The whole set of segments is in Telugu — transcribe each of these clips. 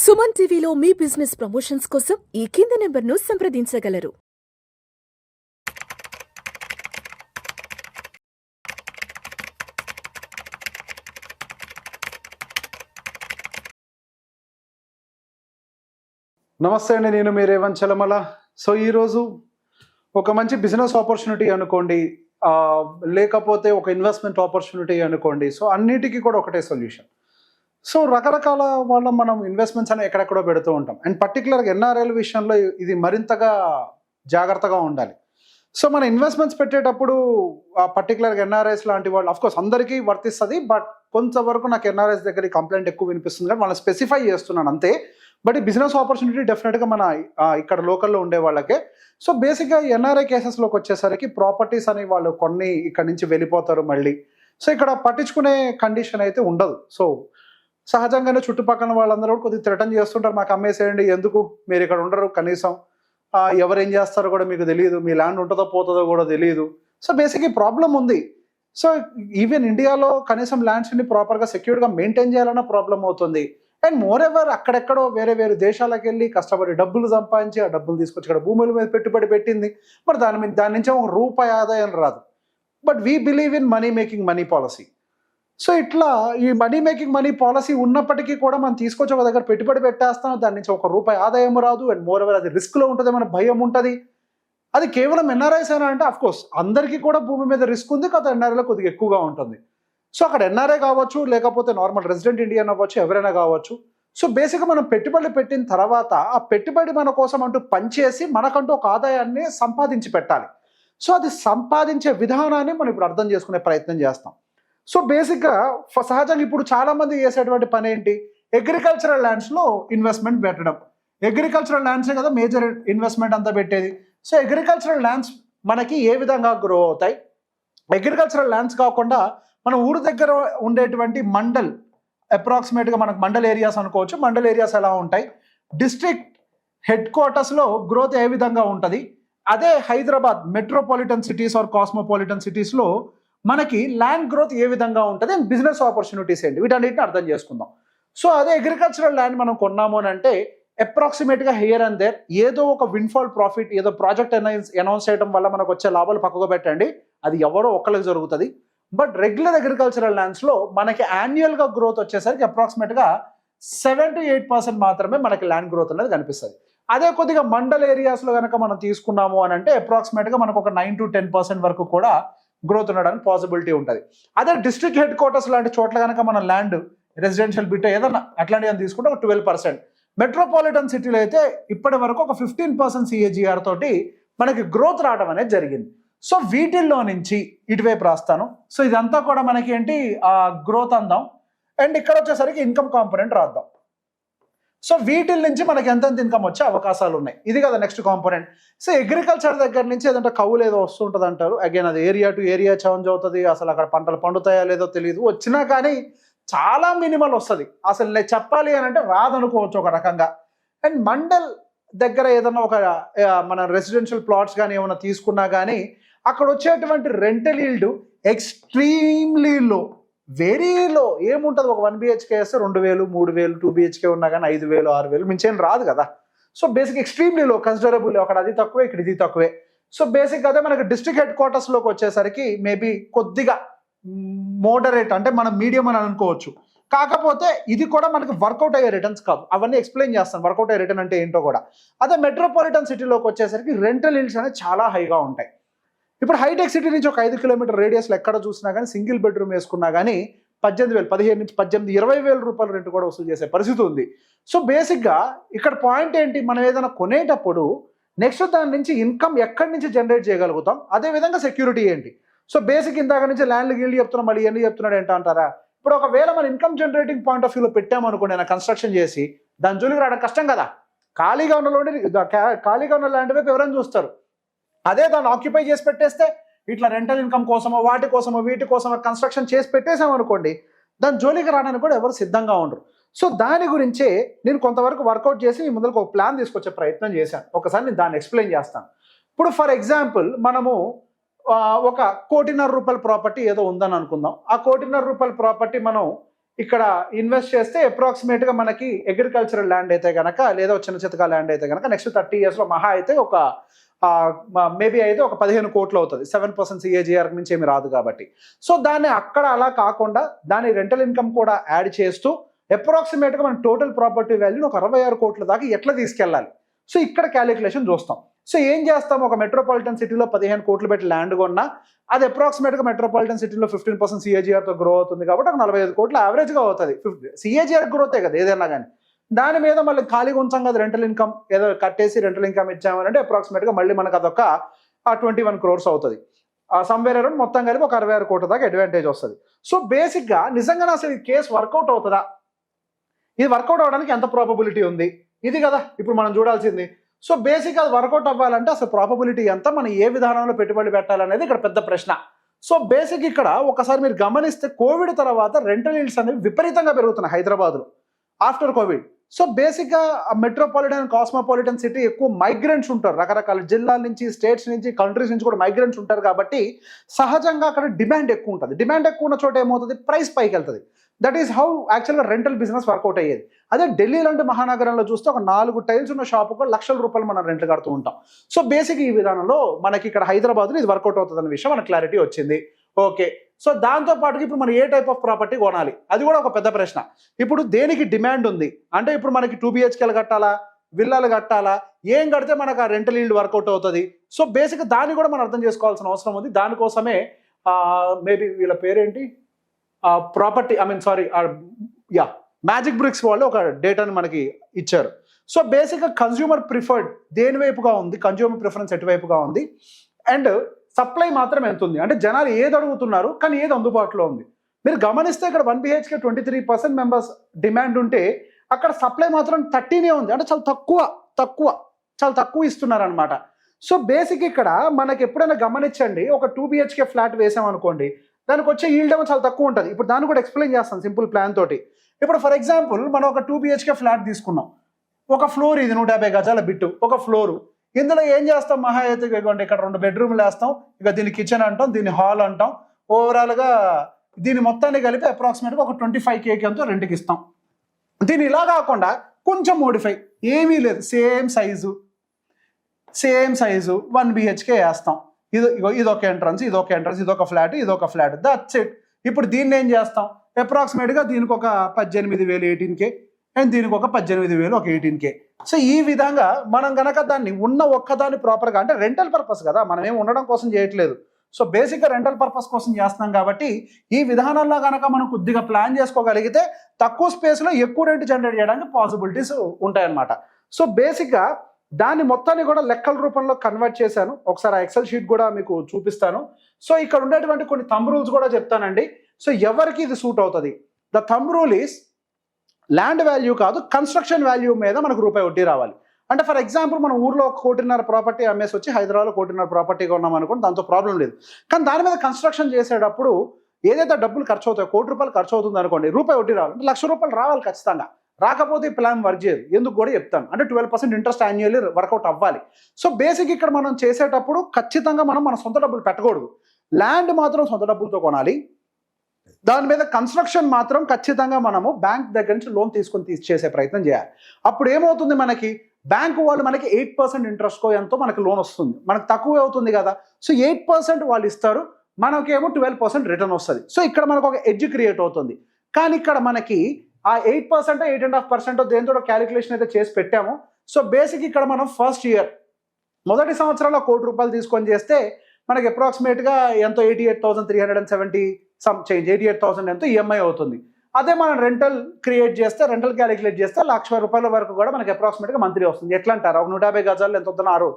సుమన్ టీవీలో మీ బిజినెస్ ప్రమోషన్స్ కోసం ఈ కింది నెంబర్ను సంప్రదించగలరు. నమస్తే అండి, నేను మీ రేవంత్ చలమల. సో ఈరోజు ఒక మంచి బిజినెస్ ఆపర్చునిటీ అనుకోండి, లేకపోతే ఒక ఇన్వెస్ట్మెంట్ ఆపర్చునిటీ అనుకోండి. సో అన్నిటికీ కూడా ఒకటే సొల్యూషన్. సో రకరకాల వాళ్ళ మనం ఇన్వెస్ట్మెంట్స్ అని ఎక్కడెక్కడో పెడుతూ ఉంటాం. అండ్ పర్టికులర్గా ఎన్ఆర్ఐల విషయంలో ఇది మరింతగా జాగ్రత్తగా ఉండాలి. సో మన ఇన్వెస్ట్మెంట్స్ పెట్టేటప్పుడు పర్టికులర్గా ఎన్ఆర్ఐస్ లాంటి వాళ్ళు అఫ్కోర్స్ అందరికీ వర్తిస్తుంది, బట్ కొంతవరకు నాకు ఎన్ఆర్ఐస్ దగ్గర కంప్లైంట్ ఎక్కువ వినిపిస్తుంది, కానీ వాళ్ళని స్పెసిఫై చేస్తున్నాను అంతే. బట్ ఈ బిజినెస్ ఆపర్చునిటీ డెఫినెట్గా మన ఇక్కడ లోకల్లో ఉండే వాళ్ళకే. సో బేసిక్గా ఎన్ఆర్ఐ కేసెస్లోకి వచ్చేసరికి ప్రాపర్టీస్ అని వాళ్ళు కొన్ని ఇక్కడ నుంచి వెళ్ళిపోతారు మళ్ళీ. సో ఇక్కడ పట్టించుకునే కండిషన్ అయితే ఉండదు. సో సహజంగానే చుట్టుపక్కల వాళ్ళందరూ కూడా కొద్దిగా థ్రెటన్ చేస్తుంటారు, మాకు అమ్మేసేయండి, ఎందుకు మీరు ఇక్కడ ఉండరు, కనీసం ఎవరు ఏం చేస్తారో కూడా మీకు తెలియదు, మీ ల్యాండ్ ఉంటుందో పోతుందో కూడా తెలియదు. సో బేసిక్ ఈ ప్రాబ్లం ఉంది. సో ఈవెన్ ఇండియాలో కనీసం ల్యాండ్స్ని ప్రాపర్గా సెక్యూర్గా మెయింటైన్ చేయాలన్న ప్రాబ్లం అవుతుంది. అండ్ మోర్ ఎవర్ అక్కడెక్కడో వేరే వేరే దేశాలకు వెళ్ళి కష్టపడి డబ్బులు సంపాదించి ఆ డబ్బులు తీసుకొచ్చి ఇక్కడ భూముల మీద పెట్టుబడి పెట్టింది, మరి దాని నుంచి ఒక రూపాయి ఆదాయం రాదు. But we believe in money making money policy. So ఇట్లా ఈ మనీ మేకింగ్ మనీ పాలసీ ఉన్నప్పటికీ కూడా మనం తీసుకొచ్చి ఒక దగ్గర పెట్టుబడి పెట్టేస్తాం, దాని నుంచి ఒక రూపాయి ఆదాయం రాదు. అండ్ మోర్ ఎవర్ అది రిస్క్లో ఉంటుంది, మన భయం ఉంటుంది. అది కేవలం ఎన్ఆర్ఐస్ అయినా అంటే అఫ్కోర్స్ అందరికీ కూడా భూమి మీద రిస్క్ ఉంది, కదా ఎన్ఆర్ఐలో కొద్దిగా ఎక్కువగా ఉంటుంది. సో అక్కడ ఎన్ఆర్ఐ కావచ్చు, లేకపోతే నార్మల్ రెసిడెంట్ ఇండియన్ అవ్వచ్చు, ఎవరైనా కావచ్చు. సో బేసిక్గా మనం పెట్టుబడి పెట్టిన తర్వాత ఆ పెట్టుబడి మన కోసం అంటూ పనిచేసి మనకంటూ ఒక ఆదాయాన్ని సంపాదించి పెట్టాలి. సో అది సంపాదించే విధానాన్ని మనం ఇప్పుడు అర్థం చేసుకునే ప్రయత్నం చేస్తాం. సో బేసిక్గా సహజంగా ఇప్పుడు చాలామంది చేసేటువంటి పని ఏంటి, అగ్రికల్చరల్ ల్యాండ్స్లో ఇన్వెస్ట్మెంట్ పెట్టడం. అగ్రికల్చరల్ ల్యాండ్సే కదా మేజర్ ఇన్వెస్ట్మెంట్ అంతా పెట్టేది. సో అగ్రికల్చరల్ ల్యాండ్స్ మనకి ఏ విధంగా గ్రో అవుతాయి? అగ్రికల్చరల్ ల్యాండ్స్ కాకుండా మన ఊరు దగ్గర ఉండేటువంటి మండల్, అప్రాక్సిమేట్గా మనకు మండల్ ఏరియాస్ అనుకోవచ్చు. మండల్ ఏరియాస్ ఎలా ఉంటాయి, డిస్ట్రిక్ట్ హెడ్ క్వార్టర్స్లో గ్రోత్ ఏ విధంగా ఉంటుంది, అదే Hyderabad metropolitan cities or cosmopolitan సిటీస్లో మనకి ల్యాండ్ గ్రోత్ ఏ విధంగా ఉంటుంది, అండ్ బిజినెస్ ఆపర్చునిటీస్ ఏంటి, వీటన్నిటిని అర్థం చేసుకుందాం. సో అదే అగ్రికల్చరల్ ల్యాండ్ మనం కొన్నాము అని అంటే అప్రాక్సిమేట్గా హియర్ అండ్ దేర్ ఏదో ఒక విన్ఫాల్ ప్రాఫిట్, ఏదో ప్రాజెక్ట్ అనౌన్స్ చేయడం వల్ల మనకు వచ్చే లాభాలు పక్కకు పెట్టండి, అది ఎవరో ఒక్కరికి జరుగుతుంది. బట్ రెగ్యులర్ అగ్రికల్చరల్ ల్యాండ్స్లో మనకి యాన్యువల్గా గ్రోత్ వచ్చేసరికి అప్రాక్సిమేట్గా 7 to 8% మాత్రమే మనకి ల్యాండ్ గ్రోత్ అనేది కనిపిస్తుంది. అదే కొద్దిగా మండల్ ఏరియాస్లో కనుక మనం తీసుకున్నాము అని అంటే అప్రాక్సిమేట్గా మనకు ఒక 9 to 10% వరకు కూడా గ్రోత్ ఉండడానికి పాసిబిలిటీ ఉంటుంది. అదే డిస్ట్రిక్ట్ హెడ్ క్వార్టర్స్ లాంటి చోట్ల కనుక మన ల్యాండ్ రెసిడెన్షియల్ బిట్ ఏదన్నా అట్లాంటివి అని తీసుకుంటే ఒక 12%. మెట్రోపాలిటన్ సిటీలో అయితే ఇప్పటి వరకు ఒక 15% CAGR తోటి మనకి గ్రోత్ రావడం అనేది జరిగింది. సో వీటిల్లో నుంచి ఇటువైపు రాస్తాను. సో ఇదంతా కూడా మనకి ఏంటి గ్రోత్ అందాం, అండ్ ఇక్కడ వచ్చేసరికి ఇన్కమ్ కాంపోనెంట్ రాద్దాం. సో వీటిల్ నుంచి మనకి ఎంతెంత ఇన్కమ్ వచ్చే అవకాశాలు ఉన్నాయి, ఇది కదా నెక్స్ట్ కాంపోనెంట్. సో అగ్రికల్చర్ దగ్గర నుంచి ఏదంటే కవులు ఏదో వస్తుంటుంది అంటారు. అగైన్ అది ఏరియా టు ఏరియా చేంజ్ అవుతుంది, అసలు అక్కడ పంటలు పండుతాయా లేదో తెలియదు, వచ్చినా కానీ చాలా మినిమల్ వస్తుంది. అసలు నేను చెప్పాలి అని అంటే రాదనుకోవచ్చు ఒక రకంగా. అండ్ మండల్ దగ్గర ఏదన్నా ఒక మన రెసిడెన్షియల్ ప్లాట్స్ కానీ ఏమైనా తీసుకున్నా కానీ అక్కడ వచ్చేటువంటి రెంటల్ ఈల్డ్ ఎక్స్ట్రీమ్లీ లో, వెరీ లో. ఏముంటుంది, ఒక 1 BHK వేస్తే 2,000, 3,000, 2 BHK ఉన్నా కానీ 5,000, 6,000 మించేం రాదు కదా. సో బేసిక్ ఎక్స్ట్రీమ్లీ లో, కన్సిడరబుల్. అక్కడ అది తక్కువే, ఇక్కడ ఇది తక్కువే. సో బేసిక్ అదే మనకి డిస్ట్రిక్ట్ హెడ్ క్వార్టర్స్లోకి వచ్చేసరికి మేబీ కొద్దిగా మోడరేట్, అంటే మనం మీడియం అని అనుకోవచ్చు. కాకపోతే ఇది కూడా మనకి వర్కౌట్ అయ్యే రిటర్న్స్ కాదు, అవన్నీ ఎక్స్ప్లెయిన్ చేస్తాను వర్కౌట్ అయ్యే రిటర్న్ అంటే ఏంటో కూడా. అదే మెట్రోపాలిటన్ సిటీలోకి వచ్చేసరికి రెంటల్ ఈల్డ్స్ అనేవి చాలా హైగా ఉంటాయి. ఇప్పుడు హైటెక్ సిటీ నుంచి ఒక 5 కిలోమీటర్ రేడియస్లో ఎక్కడ చూసినా కానీ సింగిల్ బెడ్రూమ్ వేసుకున్నా కానీ 18,000, 15 నుంచి 18, 20,000 రూపాయలు రెంట్ కూడా వసూలు చేసే పరిస్థితి ఉంది. సో బేసిక్గా ఇక్కడ పాయింట్ ఏంటి, మనం ఏదైనా కొనేటప్పుడు నెక్స్ట్ దాని నుంచి ఇన్కమ్ ఎక్కడి నుంచి జనరేట్ చేయగలుగుతాం, అదేవిధంగా సెక్యూరిటీ ఏంటి. సో బేసిక్ ఇందాక నుంచి ల్యాండ్ గిల్డ్ చెప్తున్నాం, మళ్ళీ ఎన్ని చెప్తున్నాడు ఏంటంటారా. ఇప్పుడు ఒకవేళ మన ఇన్కమ్ జనరేటింగ్ పాయింట్ ఆఫ్ వ్యూలో పెట్టామనుకోండి, నేను కన్స్ట్రక్షన్ చేసి దాని జోలికి రావడం కష్టం కదా. ఖాళీగా ఉన్న ల్యాండ్ వైపు ఎవరైనా చూస్తారు. అదే దాన్ని ఆక్యుపై చేసి పెట్టేస్తే ఇట్లా రెంటల్ ఇన్కమ్ కోసమో వాటి కోసమో వీటి కోసమో కన్స్ట్రక్షన్ చేసి పెట్టేసామనుకోండి, దాని జోలికి రావడానికి కూడా ఎవరు సిద్ధంగా ఉండరు. సో దాని గురించే నేను కొంతవరకు వర్కౌట్ చేసి మీ ముందరకు ఒక ప్లాన్ తీసుకొచ్చే ప్రయత్నం చేశాను. ఒకసారి నేను దాన్ని ఎక్స్ప్లెయిన్ చేస్తాను. ఇప్పుడు ఫర్ ఎగ్జాంపుల్ మనము ఒక 1,50,00,000 రూపాయల ప్రాపర్టీ ఏదో ఉందని అనుకుందాం. ఆ 1,50,00,000 రూపాయల ప్రాపర్టీ మనం ఇక్కడ ఇన్వెస్ట్ చేస్తే అప్రాక్సిమేట్గా మనకి అగ్రికల్చరల్ ల్యాండ్ అయితే కనుక లేదా చిన్న చితకా ల్యాండ్ అయితే కనుక నెక్స్ట్ 30 yearsలో మహా అయితే ఒక మేబీ అయితే ఒక 15 కోట్లు అవుతుంది. 7% CAGR నుంచి ఏమి రాదు కాబట్టి. సో దాన్ని అక్కడ అలా కాకుండా దాని రెంటల్ ఇన్కమ్ కూడా యాడ్ చేస్తూ అప్రాక్సిమేట్గా మన టోటల్ ప్రాపర్టీ వాల్యూని ఒక 66 కోట్ల దాకా ఎట్లా తీసుకెళ్ళాలి. సో ఇక్కడ క్యాలిక్యులేషన్ చూస్తాం. సో ఏం చేస్తాం, ఒక మెట్రోపాలిటన్ సిటీలో 15 కోట్లు పెట్టి ల్యాండ్ కొన్నా అది అప్రాక్సిమేట్గా మెట్రోపాలిటన్ సిటీలో 15% CAGRతో గ్రో అవుతుంది కాబట్టి ఒక 45 కోట్లు యావరేజ్గా అవుతుంది. CAGR గ్రోతే కదా ఏదైనా కానీ. దాని మీద మళ్ళీ ఖాళీగా ఉంచాం కదా రెంటల్ ఇన్కమ్, ఏదో కట్టేసి రెంటల్ ఇన్కమ్ ఇచ్చామనంటే అప్రాక్సిమేట్గా మళ్ళీ మనకు అదొక 21 crores అవుతుంది. సమ్వేర్ అరౌండ్ మొత్తం కలిపి ఒక 66 కోట్ల దాకా అడ్వాంటేజ్ వస్తుంది. సో బేసిక్గా నిజంగా అసలు ఈ కేసు వర్కౌట్ అవుతుందా, ఇది వర్కౌట్ అవ్వడానికి ఎంత ప్రాబబిలిటీ ఉంది, ఇది కదా ఇప్పుడు మనం చూడాల్సింది. సో బేసిక్ అది వర్కౌట్ అవ్వాలంటే అసలు ప్రాబబిలిటీ ఎంత, మనం ఏ విధానంలో పెట్టుబడి పెట్టాలనేది ఇక్కడ పెద్ద ప్రశ్న. సో బేసిక్ ఇక్కడ ఒకసారి మీరు గమనిస్తే కోవిడ్ తర్వాత రెంటల్ ఈల్డ్స్ అనేవి విపరీతంగా పెరుగుతున్నాయి హైదరాబాద్లో ఆఫ్టర్ కోవిడ్. సో బేసిక్గా మెట్రోపాలిటన్ కాస్మోపాలిటన్ సిటీ ఎక్కువ మైగ్రెంట్స్ ఉంటారు, రకరకాల జిల్లాల నుంచి, స్టేట్స్ నుంచి, కంట్రీస్ నుంచి కూడా మైగ్రెంట్స్ ఉంటారు కాబట్టి సహజంగా అక్కడ డిమాండ్ ఎక్కువ ఉంటుంది. డిమాండ్ ఎక్కువ ఉన్న చోట ఏమవుతుంది, ప్రైస్ పైకి వెళ్తుంది. దట్ ఈస్ హౌ యాక్చువల్గా రెంటల్ బిజినెస్ వర్కౌట్ అయ్యేది. అదే ఢిల్లీ లాంటి మహానగరంలో చూస్తే ఒక 4 టైల్స్ ఉన్న షాపుకు ₹1,00,000 మనం రెంట్ కడుతూ ఉంటాం. సో బేసిక్ ఈ విధానంలో మనకి ఇక్కడ హైదరాబాద్లో ఇది వర్కౌట్ అవుతుంది అనే విషయం మనకు క్లారిటీ వచ్చింది. ఓకే, సో దాంతో పాటుగా ఇప్పుడు మనం ఏ టైప్ ఆఫ్ ప్రాపర్టీ కొనాలి, అది కూడా ఒక పెద్ద ప్రశ్న. ఇప్పుడు దేనికి డిమాండ్ ఉంది అంటే ఇప్పుడు మనకి 2 BHKలు కట్టాలా, విల్లాలు కట్టాలా, ఏం కడితే మనకు ఆ రెంటల్ ఈల్డ్ వర్కౌట్ అవుతుంది. సో బేసిక్ దాన్ని కూడా మనం అర్థం చేసుకోవాల్సిన అవసరం ఉంది. దానికోసమే మేబీ వీళ్ళ పేరేంటి, ప్రాపర్టీ మ్యాజిక్ బ్రిక్స్ వాళ్ళు ఒక డేటాని మనకి ఇచ్చారు. సో బేసిక్గా కన్జ్యూమర్ ప్రిఫర్డ్ దేని వైపుగా ఉంది, కన్జ్యూమర్ ప్రిఫరెన్స్ ఎటువైపుగా ఉంది, అండ్ సప్లై మాత్రం ఎంత ఉంది, అంటే జనాలు ఏది అడుగుతున్నారు కానీ ఏది అందుబాటులో ఉంది. మీరు గమనిస్తే ఇక్కడ 1 BHK 23% మెంబర్స్ డిమాండ్ ఉంటే అక్కడ సప్లై మాత్రం 13 ఉంది, అంటే చాలా తక్కువ ఇస్తున్నారు అనమాట. సో బేసిక్ ఇక్కడ మనకి ఎప్పుడైనా గమనించండి, ఒక 2 BHK ఫ్లాట్ వేసామనుకోండి, దానికి వచ్చే ఈల్డ్ ఏమో చాలా తక్కువ ఉంటుంది. ఇప్పుడు దాన్ని కూడా ఎక్స్ప్లెయిన్ చేస్తాను సింపుల్ ప్లాన్ తోటి. ఇప్పుడు ఫర్ ఎగ్జాంపుల్ మనం ఒక 2 BHK ఫ్లాట్ తీసుకున్నాం, ఒక ఫ్లోర్ ఇది 150 గజాల బిట్టు ఒక ఫ్లోరు. ఇందులో ఏం చేస్తాం, మహా అయితే ఇవ్వండి ఇక్కడ 2 బెడ్రూమ్లు వేస్తాం, ఇక దీన్ని కిచెన్ అంటాం, దీన్ని హాల్ అంటాం, ఓవరాల్గా దీన్ని మొత్తాన్ని కలిపి అప్రాక్సిమేట్గా ఒక 25K ఎంతో రెంట్కి ఇస్తాం. దీన్ని ఇలా కాకుండా కొంచెం మోడిఫై, ఏమీ లేదు, సేమ్ సైజు 1 BHK వేస్తాం. ఇదొక ఎంట్రన్స్, ఇదొక ఫ్లాట్, దట్స్ ఇట్. ఇప్పుడు దీన్ని ఏం చేస్తాం, అప్రాక్సిమేట్గా దీనికి ఒక 18,000 18K అండ్ దీనికి ఒక 18,000 ఒక 18K. సో ఈ విధంగా మనం కనుక దాన్ని ఉన్న ఒక్కదాన్ని ప్రాపర్గా, అంటే రెంటల్ పర్పస్ కదా, మనం ఏమి ఉండడం కోసం చేయట్లేదు. సో బేసిక్గా రెంటల్ పర్పస్ కోసం చేస్తున్నాం కాబట్టి ఈ విధానంలో కనుక మనం కొద్దిగా ప్లాన్ చేసుకోగలిగితే తక్కువ స్పేస్లో ఎక్కువ రెంట్ జనరేట్ చేయడానికి పాసిబిలిటీస్ ఉంటాయన్నమాట. సో బేసిక్గా దాన్ని మొత్తాన్ని కూడా లెక్కల రూపంలో కన్వర్ట్ చేశాను. ఒకసారి ఆ ఎక్సెల్ షీట్ కూడా మీకు చూపిస్తాను. సో ఇక్కడ ఉండేటువంటి కొన్ని థంబ్ రూల్స్ కూడా చెప్తానండి. సో ఎవరికి ఇది సూట్ అవుతుంది. The thumb rule is land value కాదు, కన్స్ట్రక్షన్ వాల్యూ మీద మనకు రూపాయి వడ్డీ రావాలి. అంటే ఫర్ ఎగ్జాంపుల్ మనం ఊర్లో 1.5 కోటి ప్రాపర్టీ అమ్మేసి వచ్చి హైదరాబాద్లో 1.5 కోటి ప్రాపర్టీగా ఉన్నాం అనుకోండి, దాంతో ప్రాబ్లం లేదు. కానీ దాని మీద కన్స్ట్రక్షన్ చేసేటప్పుడు ఏదైతే డబ్బులు ఖర్చు అవుతాయో, ₹1 కోటి ఖర్చు అవుతుంది అనుకోండి, రూపాయి వడ్డీ రావాలి, అంటే ₹1,00,000 రావాలి ఖచ్చితంగా. రాకపోతే ఈ ప్లాన్ వర్క్ చేయదు. ఎందుకు కూడా చెప్తాను, అంటే 12% ఇంట్రెస్ట్ యాన్యువల్లీ వర్కౌట్ అవ్వాలి. సో బేసిక్ ఇక్కడ మనం చేసేటప్పుడు ఖచ్చితంగా మనం మన సొంత డబ్బులు పెట్టకూడదు. ల్యాండ్ మాత్రం సొంత డబ్బులతో కొనాలి. దాని మీద కన్స్ట్రక్షన్ మాత్రం ఖచ్చితంగా మనము బ్యాంక్ దగ్గర నుంచి లోన్ తీసుకొని చేసే ప్రయత్నం చేయాలి. అప్పుడు ఏమవుతుంది, మనకి బ్యాంకు వాళ్ళు మనకి 8% ఇంట్రెస్ట్కో ఎంతో మనకి లోన్ వస్తుంది. మనకు తక్కువ అవుతుంది కదా. సో 8% వాళ్ళు ఇస్తారు, మనకేమో 12% రిటర్న్ వస్తుంది. సో ఇక్కడ మనకు ఒక ఎడ్జ్ క్రియేట్ అవుతుంది. కానీ ఇక్కడ మనకి ఆ 8% 8.5% దేంతో క్యాలిక్యులేషన్ అయితే చేసి పెట్టాము. సో బేసిక్ ఇక్కడ మనం ఫస్ట్ ఇయర్ మొదటి సంవత్సరంలో ₹1 కోటి తీసుకొని చేస్తే మనకి అప్రాక్సిమేట్గా ఎంతో 88,370 సమ్ చేంజ్, 88,000 ఎంతో ఈఎంఐ అవుతుంది. అదే మనం రెంటల్ క్యాలిక్యులేట్ చేస్తే ₹1,00,000 వరకు కూడా మనకి అప్రాక్సిమేట్గా మంత్లీ వస్తుంది. ఎట్లా అంటారు, ఒక 150 గజాలు ఎంత వద్దున్నారు,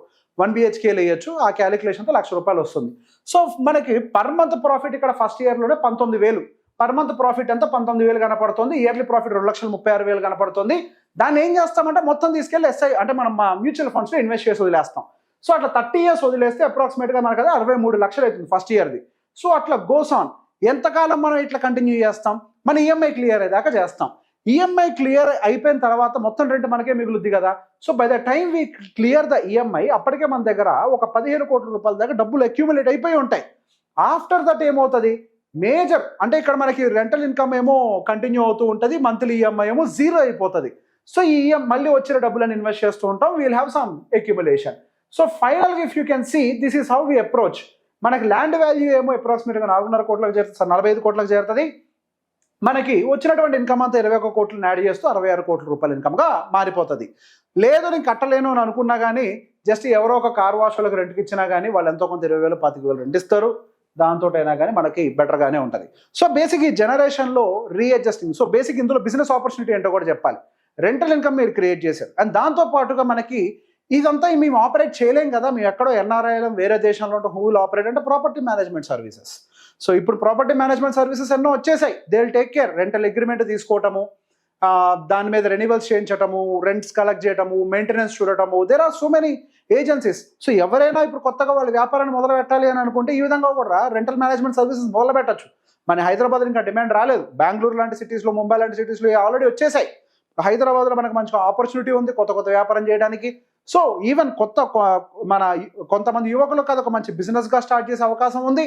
1 BHK వేయచ్చు, ఆ క్యాలిక్యులేషన్తో ₹1,00,000 వస్తుంది. సో మనకి పర్ మంత్ ప్రాఫిట్ ఇక్కడ ఫస్ట్ ఇయర్లోనే 19,000 పర్ మంత్ ప్రాఫిట్ ఎంత 19,000 కనపడుతుంది. ఇయర్లీ ప్రాఫిట్ 2,36,000 కనపడుతుంది. దాన్ని ఏం చేస్తామంటే మొత్తం తీసుకెళ్ళి ఎస్ఐ అంటే మనం మా మ్యూచువల్ ఫండ్స్లో ఇన్వెస్ట్ చేసి వదిలేస్తాం. సో అట్లా 30 years వదిలేస్తే అప్రాక్సిమేట్గా మనకు అది 63 లక్షలు అవుతుంది ఫస్ట్ ఇయర్ది. సో అట్లా గోస్ ఆన్. ఎంతకాలం మనం ఇట్లా కంటిన్యూ చేస్తాం, మన ఈఎంఐ క్లియర్ అయ్యేదాకా చేస్తాం. ఈఎంఐ క్లియర్ అయిపోయిన తర్వాత మొత్తం రెంట్ మనకే మిగులుద్ది కదా. So by the time we clear the EMI అప్పటికే మన దగ్గర ఒక ₹15 కోట్ల దాకా డబ్బులు అక్యూములేట్ అయిపోయి ఉంటాయి. ఆఫ్టర్ దట్ ఏమవుతుంది, మేజర్ అంటే ఇక్కడ మనకి రెంటల్ ఇన్కమ్ ఏమో కంటిన్యూ అవుతూ ఉంటుంది, మంత్లీ ఈఎంఐ ఏమో జీరో అయిపోతుంది. సో ఈ మళ్ళీ వచ్చిన డబ్బులను ఇన్వెస్ట్ చేస్తూ ఉంటాం, we'll have some accumulation. So ఫైనల్గా if you can see this is how we approach. మనకి ల్యాండ్ వాల్యూ ఏమో అప్రాక్సిమేట్గా 4.5 కోట్లకు చేరుతుంది, 45 కోట్లకు చేరుతుంది. మనకి వచ్చినటువంటి ఇన్కమ్ అంతా 21 కోట్లను యాడ్ చేస్తూ 66 కోట్ల రూపాయల ఇన్కమ్గా మారిపోతుంది. లేదు నేను కట్టలేను అని అనుకున్నా కానీ జస్ట్ ఎవరో ఒక కార్ వాష్ వాళ్ళకి రెంట్కి ఇచ్చినా కానీ వాళ్ళు ఎంతో కొంత 20,000 25,000 రెంట్ ఇస్తారు, దాంతో అయినా కానీ మనకి బెటర్గానే ఉంటుంది. సో బేసిక్ ఈ జనరేషన్లో రీఅడ్జస్టింగ్. సో బేసిక్ ఇందులో బిజినెస్ ఆపర్చునిటీ ఏంటో కూడా చెప్పాలి. రెంటల్ ఇన్కమ్ మీరు క్రియేట్ చేశారు, అండ్ దాంతో పాటుగా మనకి ఇదంతా మేము ఆపరేట్ చేయలేం కదా, మేము ఎక్కడో ఎన్ఆర్ఐలం వేరే దేశంలో ఉంటే హూ విల్ ఆపరేట్ అంటే ప్రాపర్టీ మేనేజ్మెంట్ సర్వీసెస్. సో ఇప్పుడు ప్రాపర్టీ మేనేజ్మెంట్ సర్వీసెస్ ఎన్నో వచ్చేసాయి. They will take care. Rental agreement తీసుకోవటము, దాని మీద రెన్యువల్స్ చేయించటము, రెంట్స్ కలెక్ట్ చేయటము, మెయింటెనెన్స్ చూడటము, there are so many agencies. So ఎవరైనా ఇప్పుడు కొత్తగా వాళ్ళ వ్యాపారాన్ని మొదలు పెట్టాలి అని అనుకుంటే ఈ విధంగా కూడా రెంటల్ మేనేజ్మెంట్ సర్వీసెస్ మొదలు పెట్టచ్చు. మన హైదరాబాద్ ఇంకా డిమాండ్ రాలేదు, బెంగళూరు లాంటి సిటీస్లో, ముంబై లాంటి సిటీస్లో ఆల్రెడీ వచ్చేసాయి. హైదరాబాద్లో మనకు మంచి ఆపర్చునిటీ ఉంది కొత్త కొత్త వ్యాపారం చేయడానికి. సో ఈవెన్ మన కొంతమంది యువకులకు అది ఒక మంచి బిజినెస్గా స్టార్ట్ చేసే అవకాశం ఉంది,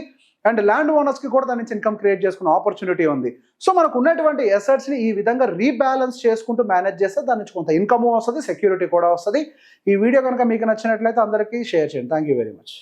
అండ్ ల్యాండ్ ఓనర్స్కి కూడా దాని నుంచి ఇన్కమ్ క్రియేట్ చేసుకునే ఆపర్చునిటీ ఉంది. సో మనకు ఉన్నటువంటి అసెట్స్ని ఈ విధంగా రీబ్యాలెన్స్ చేసుకుంటూ మేనేజ్ చేస్తే దాని నుంచి కొంత ఇన్కమ్ వస్తుంది, సెక్యూరిటీ కూడా వస్తుంది. ఈ వీడియో కనుక మీకు నచ్చినట్లయితే అందరికీ షేర్ చేయండి. Thank you very much.